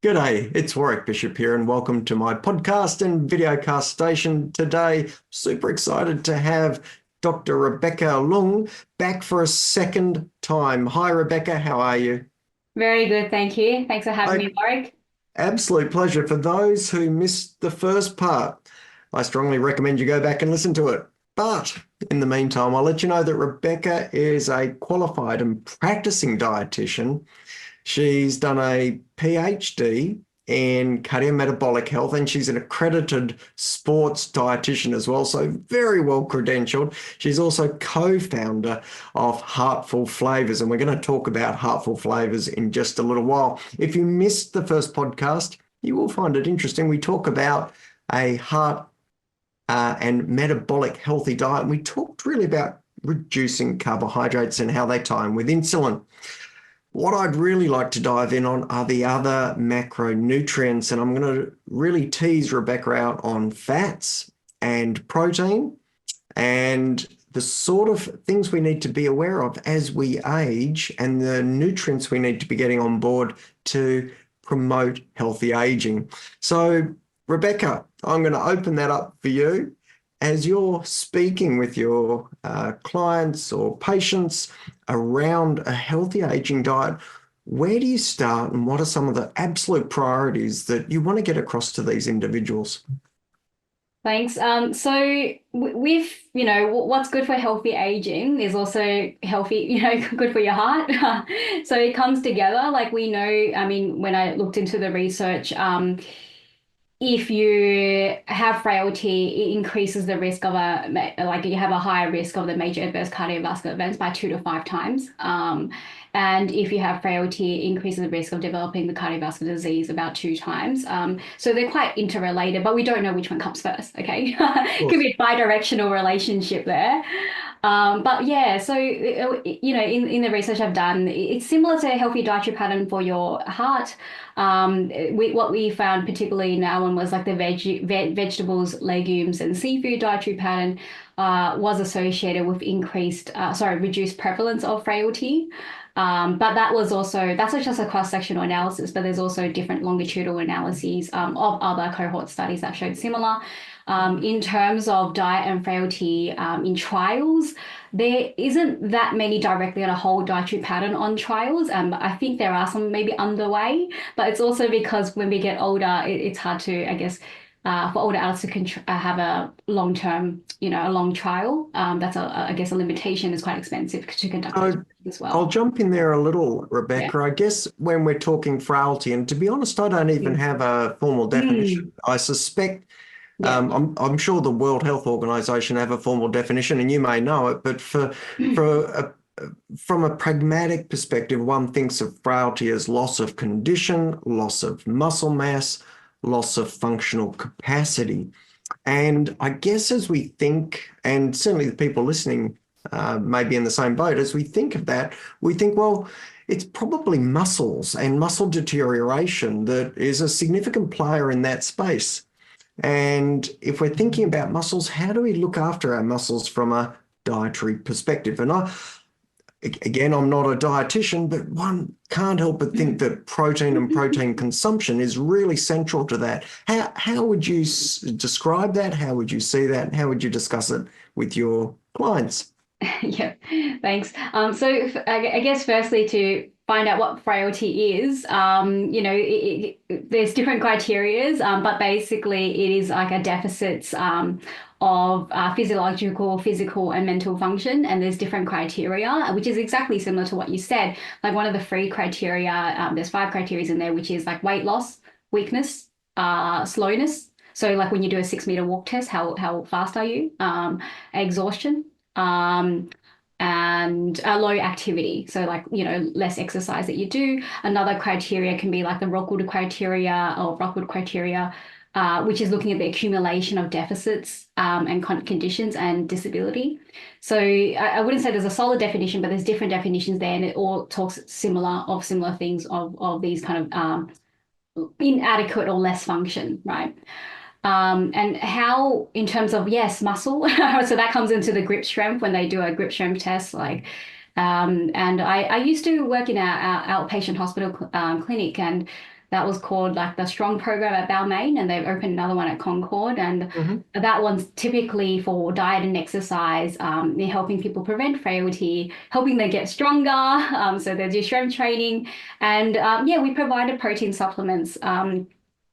G'day, it's Warrick Bishop here, and welcome to my podcast and videocast station. Today, super excited to have Dr. Rebecca Luong back for a second time. Hi, Rebecca, how are you? Very good, thank you. Thanks for having me, Warwick. Absolute pleasure. For those who missed the first part, I strongly recommend you go back and listen to it. But in the meantime, I'll let you know that Rebecca is a qualified and practicing dietitian. She's done a PhD in cardiometabolic health, and she's an accredited sports dietitian as well, so very well credentialed. She's also co-founder of Heartful Flavors, and we're going to talk about Heartful Flavors in just a little while. If you missed the first podcast, you will find it interesting. We talk about a heart and metabolic healthy diet, and we talked really about reducing carbohydrates and how they tie in with insulin. What I'd really like to dive in on are the other macronutrients, and I'm going to really tease Rebecca out on fats and protein and the sort of things we need to be aware of as we age and the nutrients we need to be getting on board to promote healthy aging. So, Rebecca, I'm going to open that up for you. As you're speaking with your clients or patients around a healthy aging diet, where do you start and what are some of the absolute priorities that you want to get across to these individuals? Thanks. So with, what's good for healthy aging is also healthy, good for your heart. So it comes together. Like we know, when I looked into the research, if you have frailty, it increases the risk of you have a higher risk of the major adverse cardiovascular events by 2 to 5 times. And if you have frailty, it increases the risk of developing the cardiovascular disease about 2 times. So they're quite interrelated, but we don't know which one comes first, okay? It could be a bi-directional relationship there. But yeah, so, in the research I've done, it's similar to a healthy dietary pattern for your heart. What we found particularly in our one was like the vegetables, legumes, and seafood dietary pattern was associated with reduced prevalence of frailty. But that's just a cross-sectional analysis, but there's also different longitudinal analyses of other cohort studies that showed similar. In terms of diet and frailty in trials, there isn't that many directly on a whole dietary pattern on trials. I think there are some maybe underway, but it's also because when we get older, it's hard to, I guess, for older adults to have a long-term, a long trial. That's I guess a limitation. Is quite expensive to conduct as well. I'll jump in there a little, Rebecca. Yeah. I guess when we're talking frailty, and to be honest, I don't even have a formal definition. I suspect. Yeah. I'm sure the World Health Organization have a formal definition, and you may know it, but from a pragmatic perspective, one thinks of frailty as loss of condition, loss of muscle mass, loss of functional capacity. And I guess as we think, and certainly the people listening may be in the same boat, as we think of that, we think, well, it's probably muscles and muscle deterioration that is a significant player in that space. And if we're thinking about muscles, how do we look after our muscles from a dietary perspective? And I'm not a dietitian, but one can't help but think that protein and protein consumption is really central to that. How would you describe that? How would you see that? How would you discuss it with your clients? Yeah, thanks. So I guess firstly to find out what frailty is, there's different criterias, but basically it is like a deficits of physiological, physical, and mental function, and there's different criteria, which is exactly similar to what you said. Like one of the 3 criteria, there's 5 criteria in there, which is like weight loss, weakness, slowness. So like when you do a 6-meter walk test, how fast are you? Exhaustion. And low activity. So like, less exercise that you do. Another criteria can be like the Rockwood criteria, which is looking at the accumulation of deficits and conditions and disability. So I wouldn't say there's a solid definition, but there's different definitions there, and it all talks similar things of these kind of inadequate or less function, right? And how, in terms of, yes, muscle, so that comes into the grip strength when they do a grip strength test, like And I used to work in our outpatient hospital clinic, and that was called like the Strong program at Balmain, and they've opened another one at Concord, and that one's typically for diet and exercise, they're helping people prevent frailty, helping them get stronger. So they do strength training, and yeah, we provided protein supplements.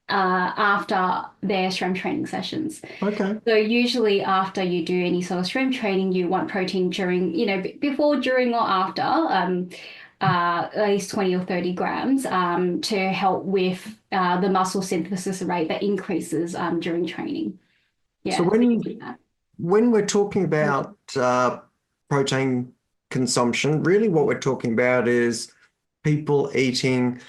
After their strength training sessions. Okay. So usually after you do any sort of strength training, you want protein during, before, during, or after, at least 20 or 30 grams to help with the muscle synthesis rate that increases during training. Yeah. So when we're talking about protein consumption, really what we're talking about is people eating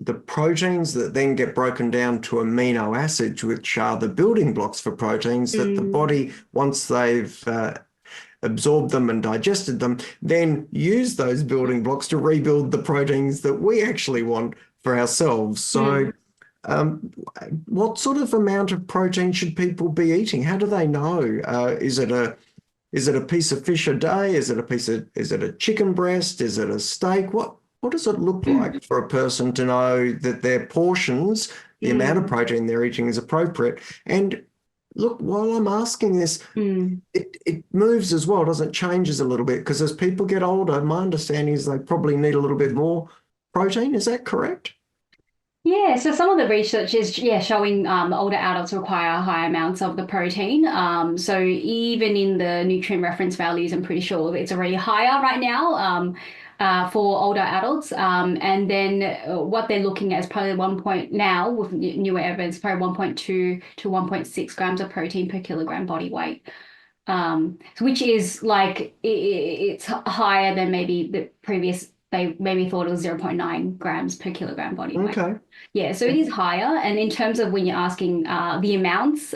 the proteins that then get broken down to amino acids, which are the building blocks for proteins that the body, once they've absorbed them and digested them, then use those building blocks to rebuild the proteins that we actually want for ourselves. So what sort of amount of protein should people be eating? How do they know? Is it a piece of fish a day? Is it a chicken breast? Is it a steak? What does it look like for a person to know that their portions, the amount of protein they're eating is appropriate? And look, while I'm asking this, it moves as well, doesn't it? Changes a little bit, because as people get older, my understanding is they probably need a little bit more protein. Is that correct? Yeah, so some of the research is showing older adults require high amounts of the protein. So even in the nutrient reference values, I'm pretty sure it's already higher right now. For older adults. And then what they're looking at is probably now with newer evidence, probably 1.2 to 1.6 grams of protein per kilogram body weight. Which is like, it's higher than maybe the previous, they maybe thought it was 0.9 grams per kilogram body weight. Okay. Yeah, so it is higher. And in terms of when you're asking the amounts,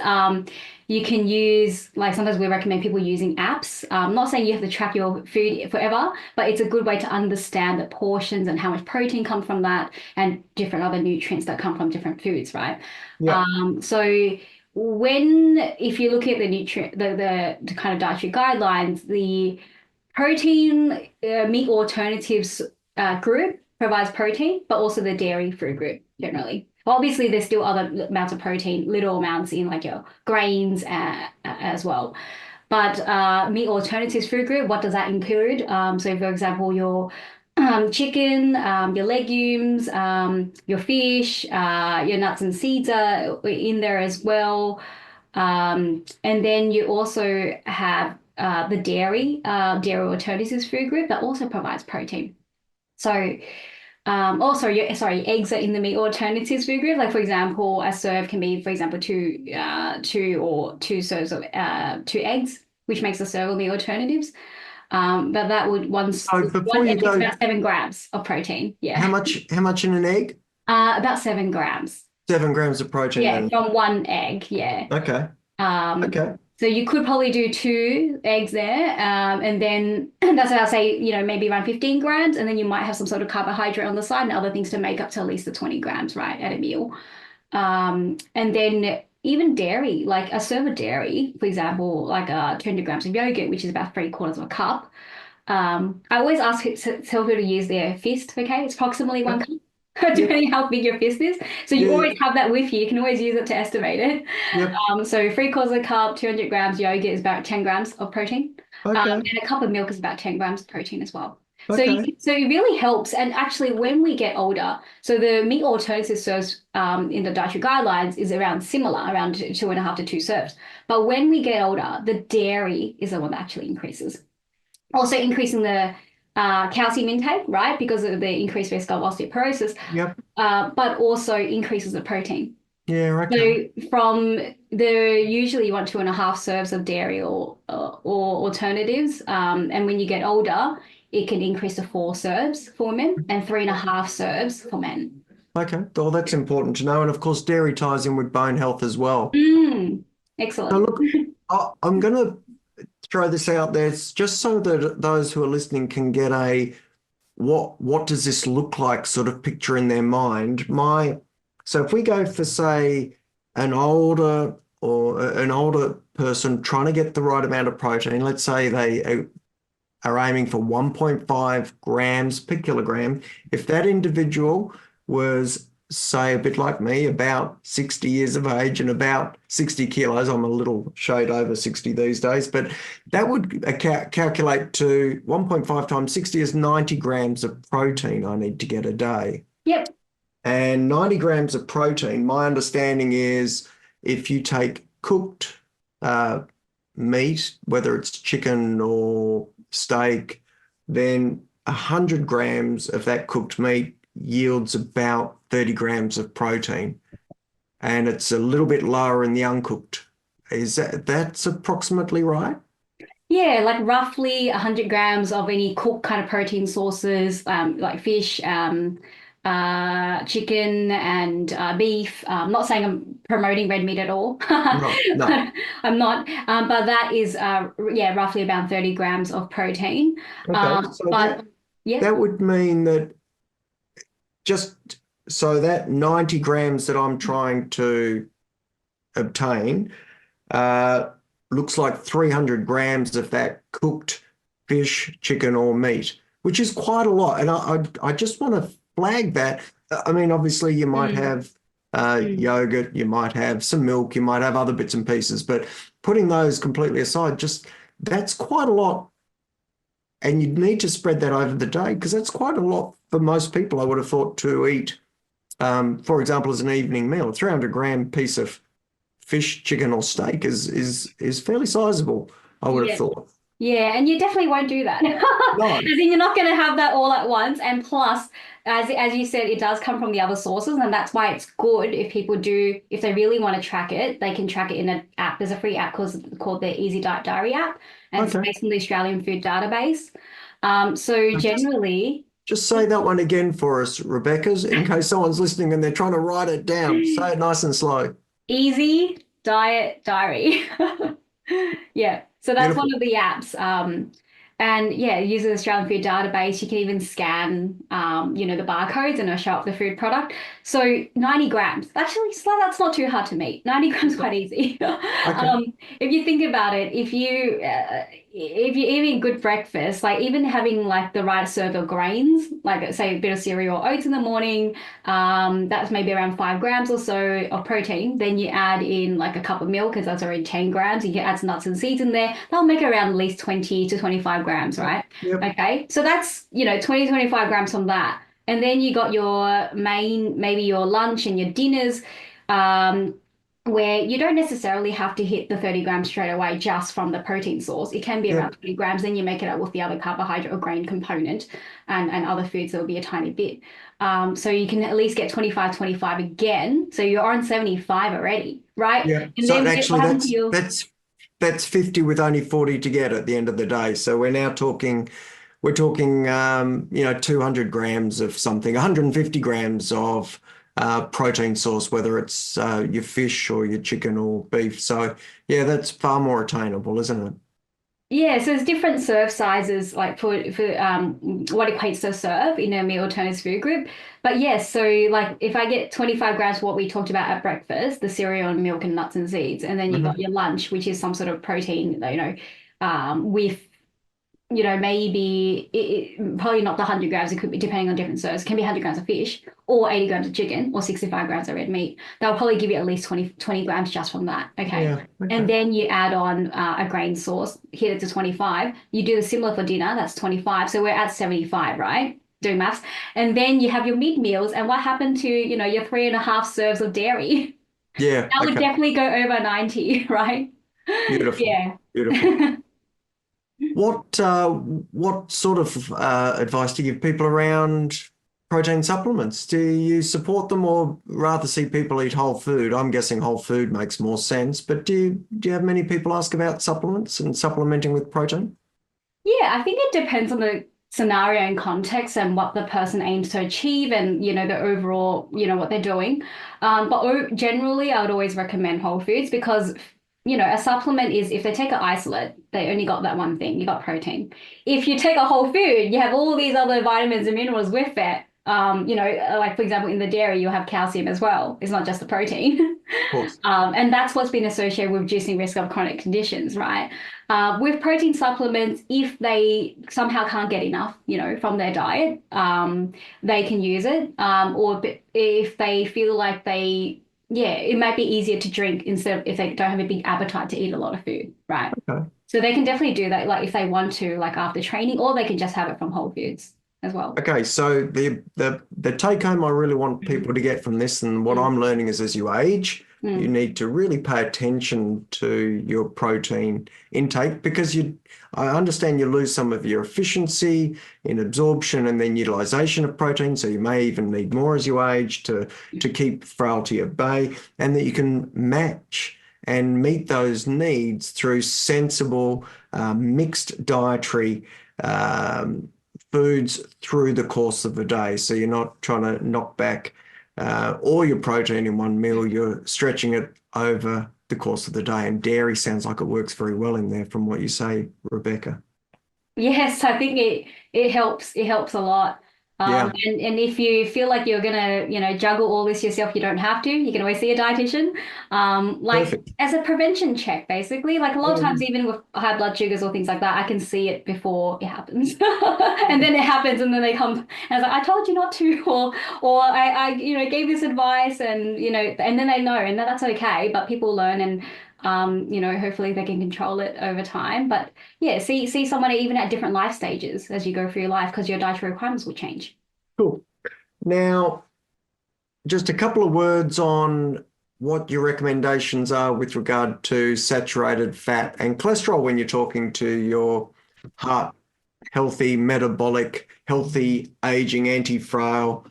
you can use, like sometimes we recommend people using apps. I'm not saying you have to track your food forever, but it's a good way to understand the portions and how much protein comes from that and different other nutrients that come from different foods, right? Yeah. So if you look at the kind of dietary guidelines, the protein meat alternatives group provides protein, but also the dairy food group generally. Obviously, there's still other amounts of protein, little amounts in like your grains as well. But meat alternatives food group, what does that include? So, for example, your chicken, your legumes, your fish, your nuts and seeds are in there as well. And then you also have the dairy alternatives food group that also provides protein. So eggs are in the meat alternatives food group. Like for example, a serve can be, for example, two serves of 2 eggs, which makes a serve of meat alternatives. But that would one egg is about 7 grams of protein. Yeah. How much in an egg? About 7 grams. 7 grams of protein. Yeah, from one egg. Yeah. Okay. Okay. So you could probably do 2 eggs there, and then that's what I'll say, maybe around 15 grams, and then you might have some sort of carbohydrate on the side and other things to make up to at least the 20 grams, right, at a meal. And then even dairy, like a serve of dairy, for example, like 200 grams of yogurt, which is about 3/4 of a cup. I always ask tell people to use their fist, okay? It's approximately 1 cup. Depending how big your fist is. So you always have that with you. You can always use it to estimate it. Yep. So 3/4 a cup, 200 grams yogurt is about 10 grams of protein. Okay. And a cup of milk is about 10 grams of protein as well. Okay. So it really helps. And actually, when we get older, so the meat alternative serves in the dietary guidelines is around similar, around 2.5 to 2 serves. But when we get older, the dairy is the one that actually increases. Also increasing the calcium intake, right? Because of the increased risk of osteoporosis. Yep. But also increases the protein. Yeah, okay. So from usually you want 2.5 serves of dairy or alternatives. And when you get older, it can increase to 4 serves for women and 3.5 serves for men. Okay. Well, that's important to know. And of course, dairy ties in with bone health as well. Excellent. So look, I'm going to throw this out there just so that those who are listening can get a what does this look like sort of picture in their mind. So if we go for, say, an older person trying to get the right amount of protein, let's say they are aiming for 1.5 grams per kilogram. If that individual was, say, a bit like me, about 60 years of age and about 60 kilos, I'm a little shade over 60 these days, but that would calculate to 1.5 times 60 is 90 grams of protein I need to get a day. Yep. And 90 grams of protein, my understanding is if you take cooked meat, whether it's chicken or steak, then 100 grams of that cooked meat yields about 30 grams of protein. And it's a little bit lower in the uncooked. That's approximately right? Yeah, like roughly 100 grams of any cooked kind of protein sources, like fish, chicken, and beef. I'm not saying I'm promoting red meat at all. No, no. I'm not. But that is, yeah, roughly about 30 grams of protein. Okay, so But yeah. that would mean that just so that 90 grams that I'm trying to obtain looks like 300 grams of that cooked fish, chicken, or meat, which is quite a lot. And I just want to flag that. I mean, obviously, you might have yogurt, you might have some milk, you might have other bits and pieces, but putting those completely aside, just that's quite a lot. And you'd need to spread that over the day because that's quite a lot for most people, I would have thought, to eat. For example, as an evening meal, a 300-gram piece of fish, chicken, or steak is fairly sizable, I would have thought. Yeah, and you definitely won't do that. No. As in, you're not going to have that all at once. And plus, as you said, it does come from the other sources, and that's why it's good if people do, if they really want to track it, they can track it in an app. There's a free app called the Easy Diet Diary app, and it's based on the Australian Food Database. So generally, just say that one again for us, Rebecca, in case someone's listening and they're trying to write it down. Say it nice and slow. Easy Diet Diary. Yeah. So that's Beautiful. one of the apps. And yeah, it uses the Australian Food Database. You can even scan, the barcodes and it'll show up the food product. So 90 grams. Actually, that's not too hard to meet. 90 grams quite easy. Okay. If you think about it, if you're eating good breakfast, like even having like the right serve of grains, like say a bit of cereal or oats in the morning, that's maybe around 5 grams or so of protein. Then you add in like a cup of milk because that's already 10 grams. You can add some nuts and seeds in there. That'll make around at least 20 to 25 grams, right? Yep. Okay. So that's, 20, 25 grams from that. And then you got your main, maybe your lunch and your dinners, where you don't necessarily have to hit the 30 grams straight away just from the protein source. It can be around 20 grams. Then you make it up with the other carbohydrate or grain component and other foods that will be a tiny bit. So you can at least get 25 again. So you're on 75 already, right? Yeah. And So then actually that's 50 with only 40 to get at the end of the day. So we're talking 200 grams of something, 150 grams of protein source, whether it's your fish or your chicken or beef. So yeah, that's far more attainable, isn't it? Yeah, so there's different serve sizes, like for what equates to a serve in a meal alternatives food group. But yes, so like if I get 25 grams, what we talked about at breakfast, the cereal and milk and nuts and seeds, and then you got your lunch, which is some sort of protein, with maybe probably not the 100 grams. It could be depending on different serves. It can be 100 grams of fish or 80 grams of chicken or 65 grams of red meat. They'll probably give you at least 20 grams just from that. Okay. Yeah, okay. And then you add on a grain source, hit it to 25. You do the similar for dinner. That's 25. So we're at 75, right? Doing maths. And then you have your mid meals. And what happened to, your 3.5 serves of dairy? Yeah. That would definitely go over 90, right? Beautiful. Yeah. Beautiful. What sort of advice do you give people around protein supplements? Do you support them or rather see people eat whole food? I'm guessing whole food makes more sense, but do you have many people ask about supplements and supplementing with protein? Yeah, I think it depends on the scenario and context and what the person aims to achieve and, the overall, what they're doing. But generally, I would always recommend whole foods because a supplement is if they take an isolate, they only got that one thing, you got protein. If you take a whole food, you have all these other vitamins and minerals with it. like for example, in the dairy, you'll have calcium as well. It's not just the protein. Of course. And that's what's been associated with reducing risk of chronic conditions, right? With protein supplements, if they somehow can't get enough, from their diet, they can use it. Or if they feel like it might be easier to drink instead of if they don't have a big appetite to eat a lot of food, right? Okay. So they can definitely do that, like if they want to, like after training, or they can just have it from whole foods as well. Okay, so the take home I really want people to get from this, and what I'm learning is as you age, you need to really pay attention to your protein intake, because I understand you lose some of your efficiency in absorption and then utilization of protein, so you may even need more as you age to keep frailty at bay, and that you can match and meet those needs through sensible mixed dietary foods through the course of the day. So you're not trying to knock back all your protein in one meal, you're stretching it over the course of the day. And dairy sounds like it works very well in there from what you say, Rebecca. Yes, I think it helps. It helps a lot. Yeah. And if you feel like you're gonna, juggle all this yourself, you don't have to. You can always see a dietitian. Like Perfect. as a prevention check, basically. Like a lot of times, even with high blood sugars or things like that, I can see it before it happens. And then it happens, and then they come and I was like, I told you not to, or I gave this advice, and and then they know, and that's okay. But people learn, and hopefully they can control it over time. But yeah, see someone even at different life stages as you go through your life, because your dietary requirements will change. Cool. Now, just a couple of words on what your recommendations are with regard to saturated fat and cholesterol when you're talking to your heart healthy, metabolic, healthy, aging, anti-frail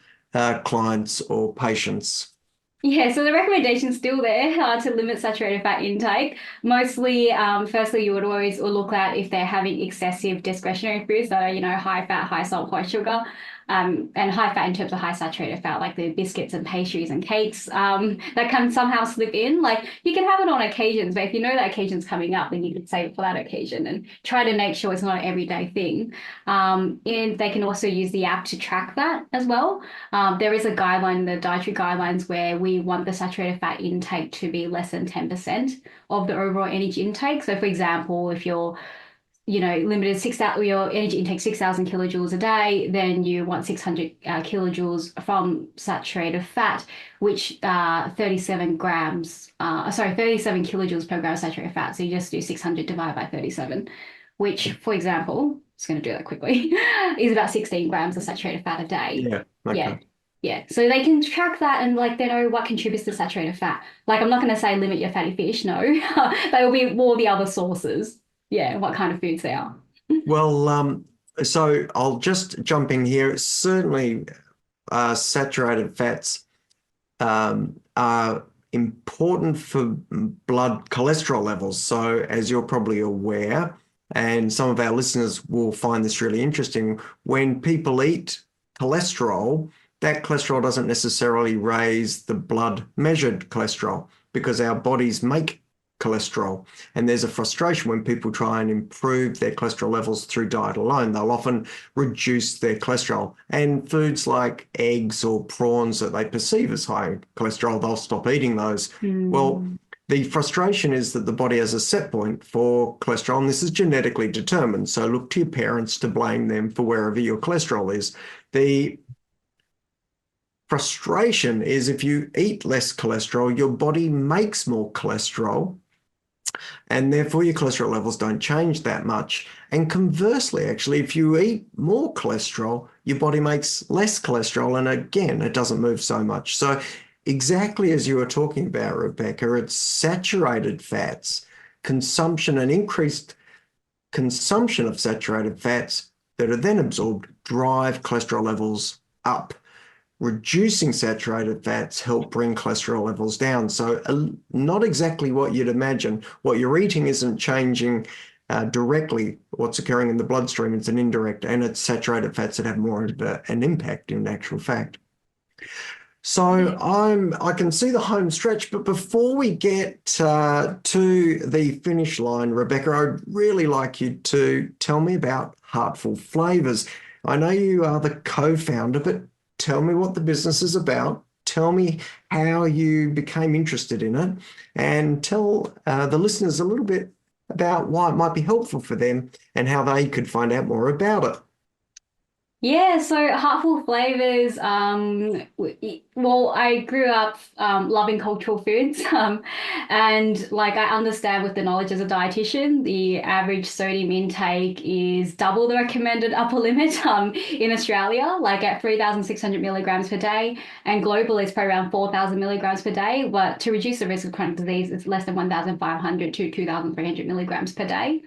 clients or patients. Yeah, so the recommendation's still there to limit saturated fat intake. Mostly, firstly, you would always look at if they're having excessive discretionary foods that are, high fat, high salt, high sugar, and high fat in terms of high saturated fat, like the biscuits and pastries and cakes, that can somehow slip in. Like you can have it on occasions, but if you know that occasion's coming up, then you can save it for that occasion and try to make sure it's not an everyday thing. And they can also use the app to track that as well. There is a guideline, the dietary guidelines, where we want the saturated fat intake to be less than 10% of the overall energy intake. So for example, if you're limited 6,000, your energy intake 6,000 kilojoules a day, then you want 600 kilojoules from saturated fat, which 37 kilojoules per gram of saturated fat. So you just do 600 divided by 37, which, for example, just going to do that quickly, is about 16 grams of saturated fat a day. Yeah. Okay. Yeah. Yeah, so they can track that and they know what contributes to saturated fat. Like I'm not going to say limit your fatty fish, no. They will be more the other sources. Yeah, what kind of foods they are. Well, so I'll just jump in here. Certainly, saturated fats are important for blood cholesterol levels. So as you're probably aware, and some of our listeners will find this really interesting, when people eat cholesterol, that cholesterol doesn't necessarily raise the blood measured cholesterol, because our bodies make cholesterol. And there's a frustration when people try and improve their cholesterol levels through diet alone. They'll often reduce their cholesterol. And foods like eggs or prawns that they perceive as high cholesterol, they'll stop eating those. Well, the frustration is that the body has a set point for cholesterol, and this is genetically determined. So look to your parents to blame them for wherever your cholesterol is. The frustration is if you eat less cholesterol, your body makes more cholesterol, and therefore your cholesterol levels don't change that much. And conversely, actually, if you eat more cholesterol, your body makes less cholesterol, and again, it doesn't move so much. So exactly as you were talking about, Rebecca, it's saturated fats, consumption and increased consumption of saturated fats that are then absorbed drive cholesterol levels up. Reducing saturated fats help bring cholesterol levels down. So not exactly what you'd imagine. What you're eating isn't changing directly what's occurring in the bloodstream. It's an indirect, and it's saturated fats that have more of an impact in actual fact. So I can see the home stretch, but before we get to the finish line, Rebecca, I'd really like you to tell me about Heartful Flavors. I know you are the co-founder, but tell me what the business is about, tell me how you became interested in it, and tell the listeners a little bit about why it might be helpful for them and how they could find out more about it. Yeah, so Heartful Flavors, well, I grew up loving cultural foods, and like I understand with the knowledge as a dietitian, the average sodium intake is double the recommended upper limit in Australia, like at 3,600 milligrams per day, and globally it's probably around 4,000 milligrams per day, but to reduce the risk of chronic disease, it's less than 1,500 to 2,300 milligrams per day.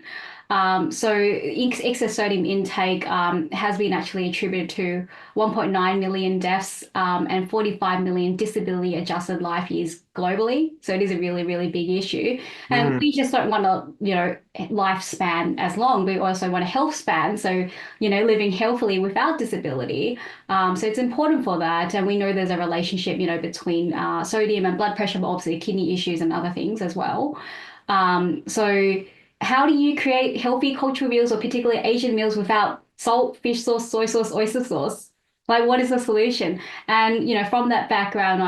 So excess sodium intake has been actually attributed to 1.9 million deaths and 45 million disability adjusted life years globally. So it is a really, really big issue. And we just don't want to, lifespan as long. We also want a health span. So, living healthily without disability. So it's important for that. And we know there's a relationship, between sodium and blood pressure, but obviously kidney issues and other things as well. So how do you create healthy cultural meals or particularly Asian meals without salt, fish sauce, soy sauce, oyster sauce? Like, what is the solution? And, from that background,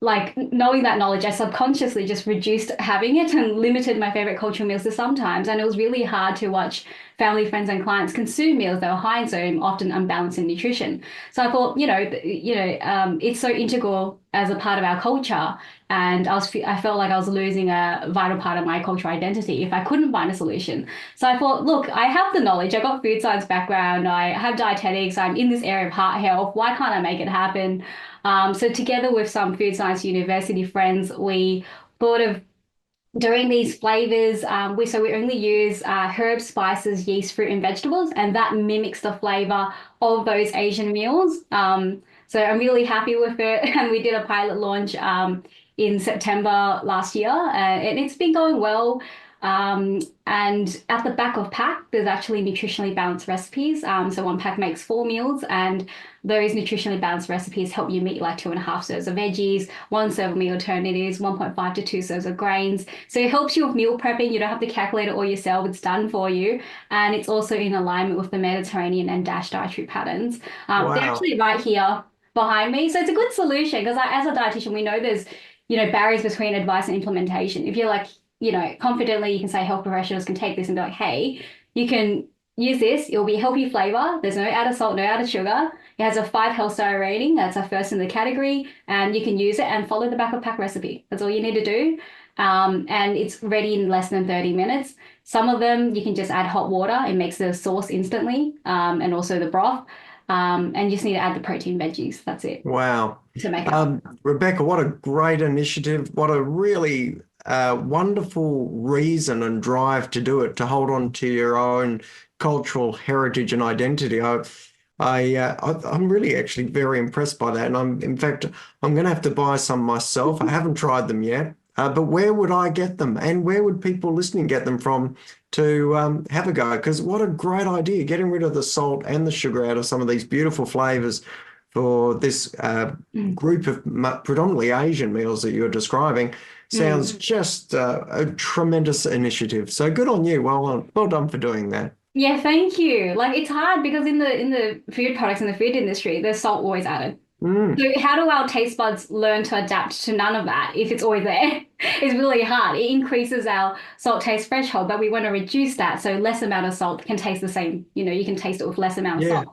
like knowing that knowledge, I subconsciously just reduced having it and limited my favorite cultural meals to sometimes. And it was really hard to watch family, friends, and clients consume meals that were high in sodium, often unbalanced in nutrition. So I thought, it's so integral as a part of our culture, and I felt like I was losing a vital part of my cultural identity if I couldn't find a solution. So I thought, look, I have the knowledge. I got food science background. I have dietetics. I'm in this area of heart health. Why can't I make it happen? So together with some food science university friends, we thought of doing these flavors. We only use herbs, spices, yeast, fruit, and vegetables, and that mimics the flavor of those Asian meals. So I'm really happy with it, and we did a pilot launch in September last year, and it's been going well. And at the back of pack, there's actually nutritionally balanced recipes. So one pack makes 4 meals, and those nutritionally balanced recipes help you meet like 2.5 serves of veggies, 1 serve of meat alternatives, 1.5 to 2 serves of grains. So it helps you with meal prepping. You don't have to calculate it all yourself. It's done for you. And it's also in alignment with the Mediterranean and DASH dietary patterns. They're actually right here behind me. So it's a good solution because as a dietitian, we know there's, barriers between advice and implementation. If you're like, confidently you can say health professionals can take this and be like, hey, you can use this. It'll be a healthy flavor. There's no added salt, no added sugar. It has a 5 health star rating. That's our first in the category. And you can use it and follow the back of pack recipe. That's all you need to do. And it's ready in less than 30 minutes. Some of them you can just add hot water. It makes the sauce instantly, and also the broth. And you just need to add the protein veggies. That's it. Wow. To make it. Rebecca, what a great initiative. What a really wonderful reason and drive to do it, to hold on to your own cultural heritage and identity. I'm really actually very impressed by that. And in fact, I'm going to have to buy some myself. I haven't tried them yet, but where would I get them? And where would people listening get them from to have a go? Because what a great idea, getting rid of the salt and the sugar out of some of these beautiful flavors for this group of predominantly Asian meals that you're describing. Sounds just a tremendous initiative. So good on you. Well done for doing that. Yeah, thank you. Like it's hard because in the food products in the food industry, there's salt always added. So how do our taste buds learn to adapt to none of that if it's always there? It's really hard. It increases our salt taste threshold, but we want to reduce that so less amount of salt can taste the same. You can taste it with less amount of salt.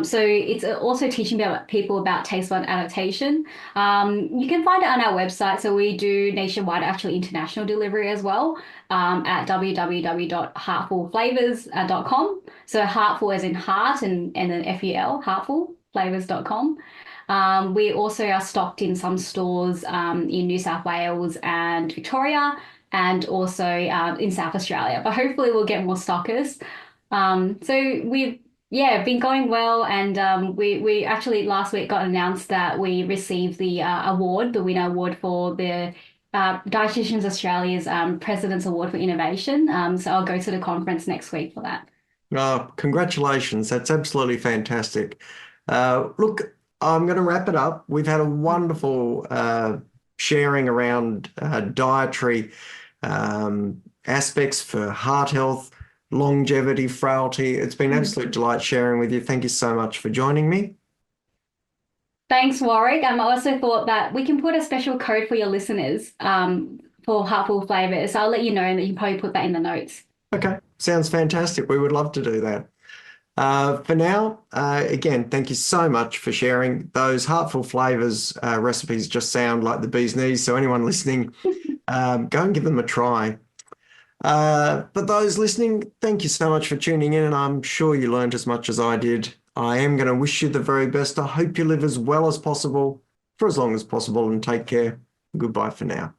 So it's also teaching people about taste bud adaptation. You can find it on our website. So we do nationwide, actually international delivery as well, at www.heartfulflavors.com. So heartful as in heart and then FUL, heartfulflavors.com. We also are stocked in some stores in New South Wales and Victoria, and also in South Australia. But hopefully we'll get more stockers. So we've been going well, and we actually last week got announced that we received the winner award for the Dietitians Australia's President's Award for Innovation. So I'll go to the conference next week for that. Congratulations. That's absolutely fantastic. Look, I'm going to wrap it up. We've had a wonderful sharing around dietary aspects for heart health, longevity, frailty. It's been an absolute delight sharing with you. Thank you so much for joining me. Thanks, Warwick. I also thought that we can put a special code for your listeners for Heartful Flavors. So I'll let you know, and that you can probably put that in the notes. Okay, sounds fantastic. We would love to do that. For now, again, thank you so much for sharing. Those Heartful Flavors recipes just sound like the bee's knees. So anyone listening, go and give them a try. For those listening, thank you so much for tuning in, and I'm sure you learned as much as I did. I am going to wish you the very best. I hope you live as well as possible for as long as possible, and take care. Goodbye for now.